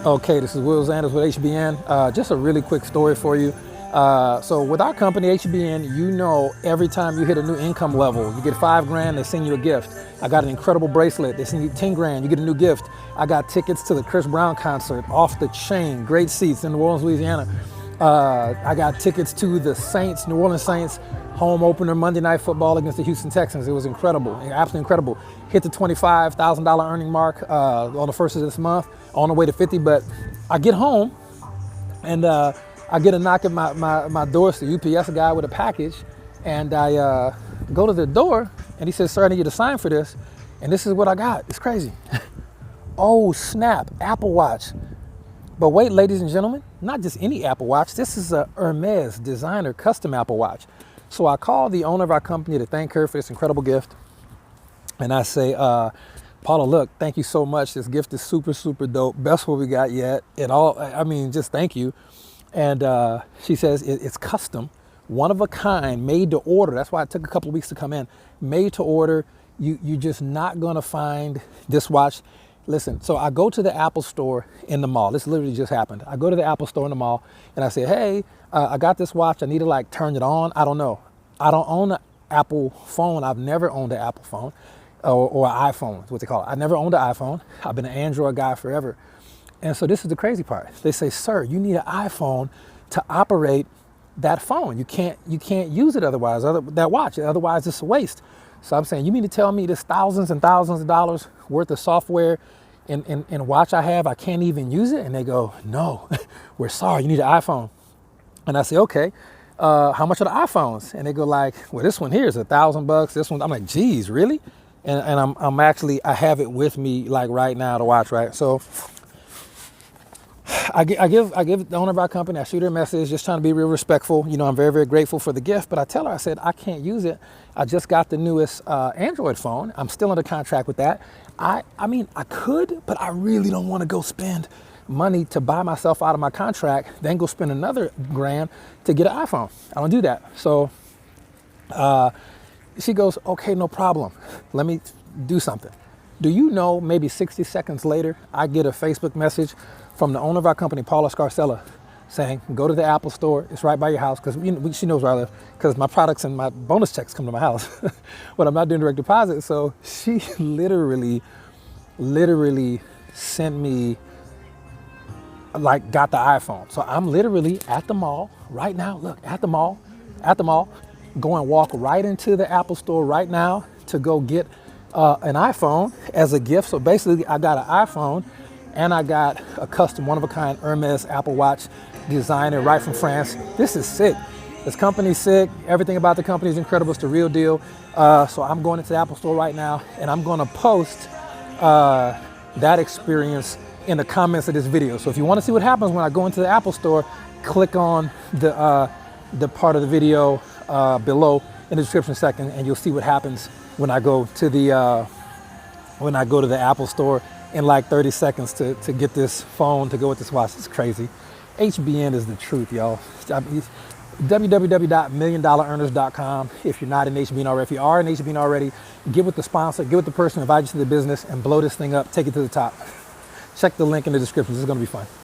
Okay, this is Zanders with HBN. Just a really quick story for you. So with our company, HBN, you know every time you hit a new income level, you get 5 grand, they send you a gift. I got an incredible bracelet, they send you 10 grand, you get a new gift. I got tickets to the Chris Brown concert, off the chain, great seats in New Orleans, Louisiana. I got tickets to the Saints, New Orleans Saints, home opener Monday Night Football against the Houston Texans. It was incredible, absolutely incredible. Hit the $25,000 earning mark on the first of this month, on the way to 50. But I get home and I get a knock at my door. It's the UPS guy with a package, and I go to the door and he says, "Sir, I need you to sign for this." And this is what I got. It's crazy. Oh snap, Apple Watch. But wait, ladies and gentlemen, not just any Apple Watch. This is a Hermes designer custom Apple Watch. So I called the owner of our company to thank her for this incredible gift. And I say, Paula, look, thank you so much. This gift is super, super dope. Best one we got yet. I mean, just thank you. And she says, it's custom, one of a kind, made to order. That's why it took a couple of weeks to come in. Made to order. You're just not going to find this watch. Listen, so I go to the Apple store in the mall. This literally just happened. I go to the Apple store in the mall and I say, hey, I got this watch. I need to like turn it on. I don't know. I don't own an Apple phone. I've never owned an Apple phone or an iPhone is what they call it. I never owned an iPhone. I've been an Android guy forever. And so this is the crazy part. They say, sir, you need an iPhone to operate that phone. You can't use it otherwise, that watch. Otherwise it's a waste. So I'm saying, you mean to tell me there's thousands and thousands of dollars worth of software in watch I have, I can't even use it? And they go, no, we're sorry, you need an iPhone. And I say, okay, how much are the iPhones? And they go like, well, this one here is $1,000. This one, I'm like, geez, really? And I'm actually, I have it with me like right now to watch, right? So I give the owner of our company, I shoot her a message, just trying to be real respectful. You know, I'm very, very grateful for the gift, but I tell her, I said, I can't use it. I just got the newest Android phone. I'm still under contract with that. I mean, I could, but I really don't want to go spend money to buy myself out of my contract, then go spend another grand to get an iPhone. I don't do that. So she goes, okay, no problem. Let me do something. Do you know, maybe 60 seconds later, I get a Facebook message from the owner of our company, Paula Scarcella, saying, go to the Apple store. It's right by your house, because she knows where I live, because my products and my bonus checks come to my house. But I'm not doing direct deposit. So she literally sent me, like, got the iPhone. So I'm literally at the mall right now. Look, at the mall, going walk right into the Apple store right now to go get an iPhone as a gift. So basically I got an iPhone and I got a custom one-of-a-kind Hermes Apple Watch designer right from France. This is sick. This company's sick. Everything about the company is incredible. It's the real deal. So I'm going into the Apple store right now and I'm going to post that experience in the comments of this video. So if you want to see what happens when I go into the Apple store, click on the part of the video below in the description section, and you'll see what happens when I go to the Apple store in like 30 seconds to get this phone to go with this watch. It's crazy. HBN is the truth, y'all. www.milliondollar-earners.com. If you're not in HBN already, if you are in HBN already, get with the sponsor, get with the person who invited you to the business, and blow this thing up, take it to the top. Check the link in the description. This is going to be fun.